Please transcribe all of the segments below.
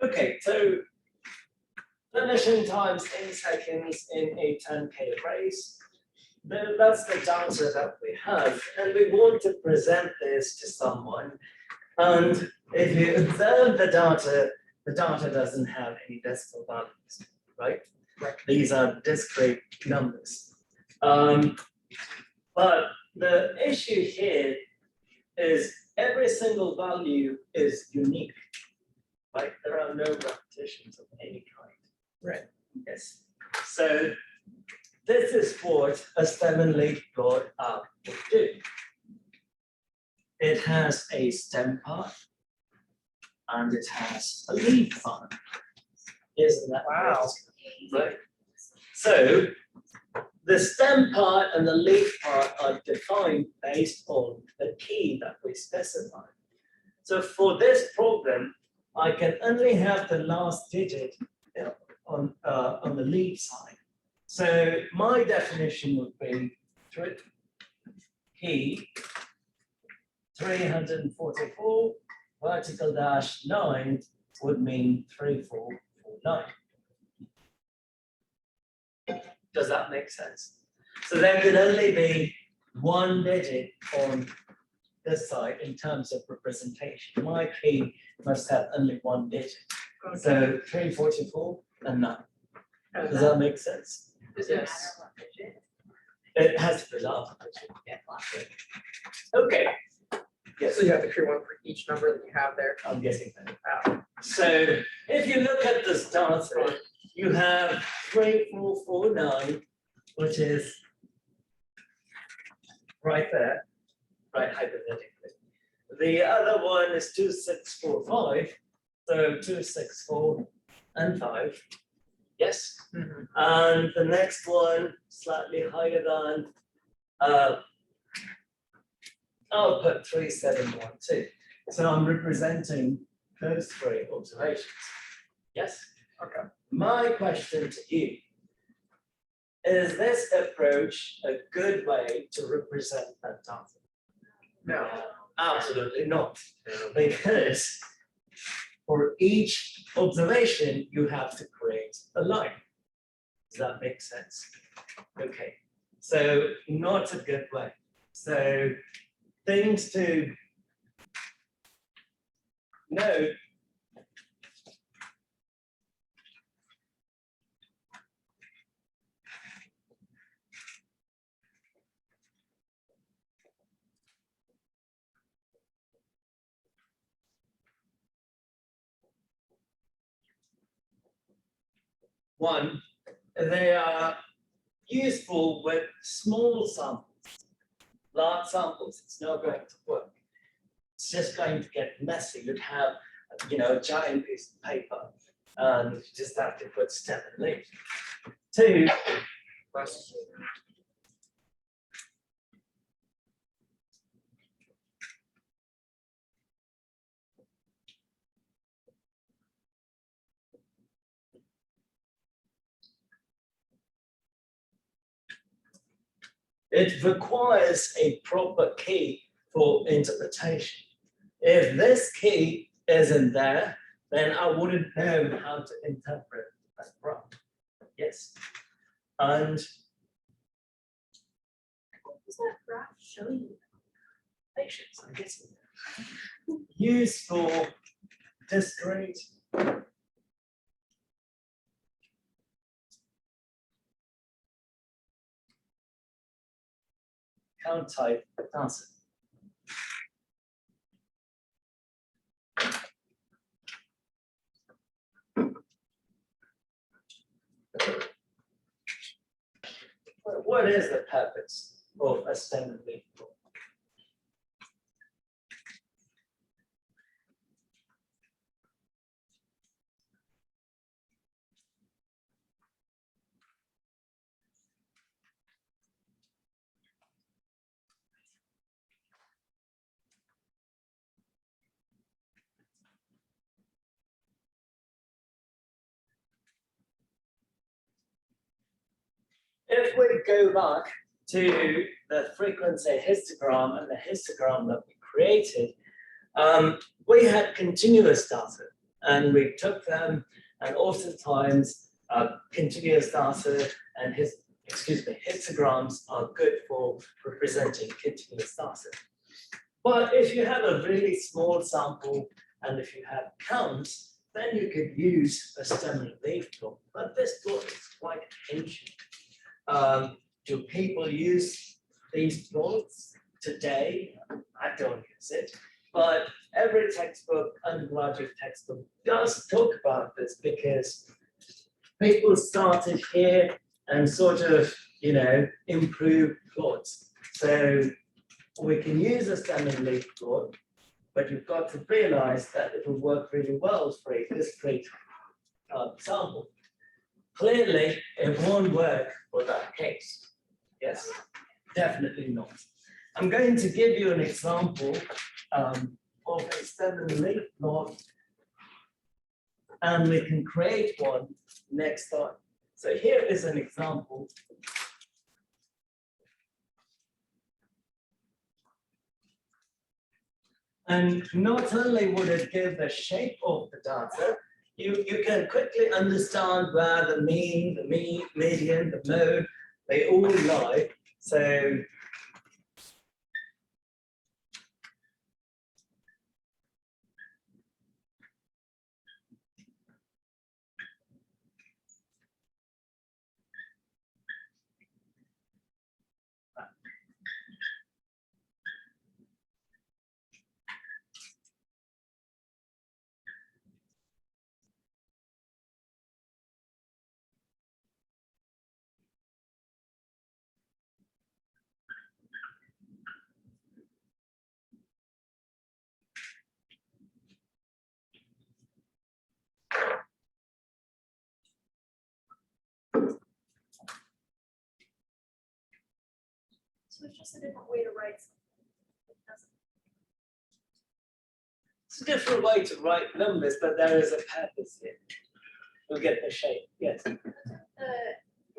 Okay, so definition times in seconds in a 10K race. That's the data that we have, and we want to present this to someone. And if you observe the data doesn't have any decimal values, right? Right. These are discrete numbers. But the issue here is every single value is unique, right? There are no repetitions of any kind. Right. Yes. So this is what a 7-leaf plot would do. It has a stem part and it has a leaf part. Isn't that Wow. great? Right. So the stem part and the leaf part are defined based on the key that we specify. So for this problem, I can only have the last digit on the leaf side. So my definition would be key 344 vertical dash 9 would mean 3449. Does that make sense? So there could only be one digit on this side in terms of representation. My key must have only one digit. So 344 and 9. Does that make sense? Does it Yes. matter what digit? It has to be last digit. Yeah, last. Okay. Yes, So you have to create one for each number that you have there. I'm guessing that. Wow. So if you look at this data, you have 3449, which is right there, right hypothetically. The other one is 2645, so 264 and 5. Yes. Mhm. And the next one slightly higher than I'll put 3712. So I'm representing those three observations. Yes. Okay. My question to you, is this approach a good way to represent that data? No. Absolutely not. Because for each observation, you have to create a line. Does that make sense? Okay. So not a good way. So things to note. One, they are useful with small samples. Large samples, it's not going to work. It's just going to get messy. You'd have, a giant piece of paper, and you just have to put stem and leaf. Two, it requires a proper key for interpretation. If this key isn't there, then I wouldn't know how to interpret that graph. Yes. And What does that graph show you? patience, I guess. Used for discrete count type data. What is the purpose of a stem and leaf plot? If we go back to the frequency histogram and the histogram that we created, we had continuous data. and we took them, and oftentimes continuous data and histograms are good for representing continuous data. But if you have a really small sample and if you have counts, then you could use a stem and leaf plot. But this plot is quite ancient. Do people use these plots today? I don't use it, but every textbook, undergraduate textbook, does talk about this because people started here and sort of, improve plots. So we can use a stem and leaf plot, but you've got to realize that it will work really well for a discrete sample. Clearly, it won't work for that case. Yes, definitely not. I'm going to give you an example of a stem and leaf plot, and we can create one next time. So here is an example. And not only would it give the shape of the data, you can quickly understand where the mean, median, the mode, they all lie. So So it's just a different way to write something. It doesn't- it's a different way to write numbers, but there is a purpose here. You'll get the shape, yes. When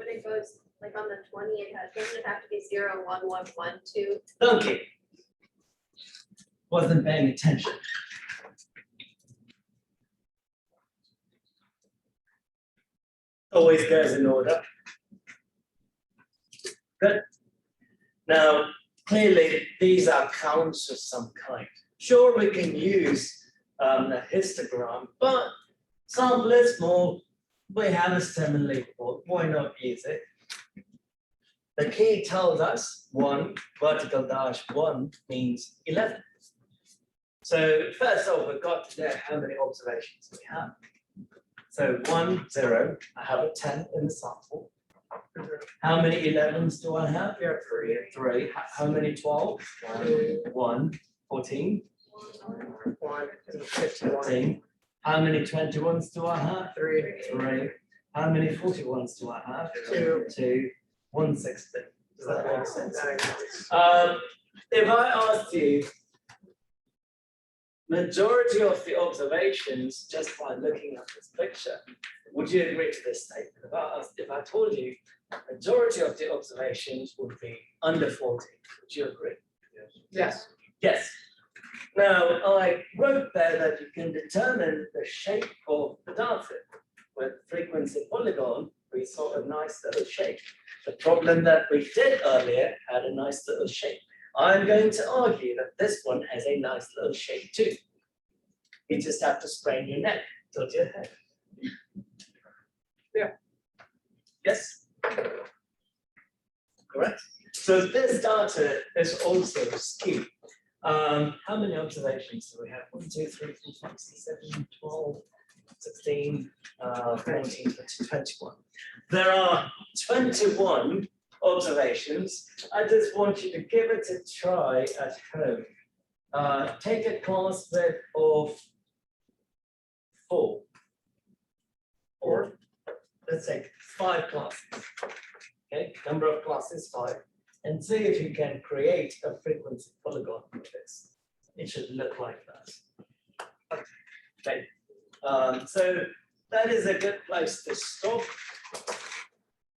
it goes like on the 20, doesn't it have to be 0, 1, 1, 1, 2? Donkey. Wasn't paying attention. Always goes in order. Good. Now, clearly, these are counts of some kind. Sure, we can use a histogram, but sample is small. We have a stem and leaf plot. Why not use it? The key tells us 1, vertical dash 1 means 11. So first off, we've got to know how many observations we have. So 1, 0, I have a 10 in the sample. How many 11s do I have? Yeah, 3. 3. How many 12? 1, 14, 1, 51. 15. How many 21s do I have? 3. 3. How many 41s do I have? 2. 2. 160. Does that make sense? Nice. If I asked you, majority of the observations, just by looking at this picture, would you agree to this statement? If I told you, majority of the observations would be under 40, would you agree? Yes. Yes. Now, I wrote there that you can determine the shape of the data. With frequency polygon, we saw a nice little shape. The problem that we did earlier had a nice little shape. I'm going to argue that this one has a nice little shape too. You just have to sprain your neck, tilt your head. Yeah. Yes? Correct. So this data is also skewed. How many observations do we have? 1, 2, 3, 4, 5, 6, 7, 12, 16, 14, 21. There are 21 observations. I just want you to give it a try at home. Take a class width of 4. Or let's say 5 classes. Okay, number of classes 5. And see if you can create a frequency polygon with this. It should look like that. Okay. So that is a good place to stop.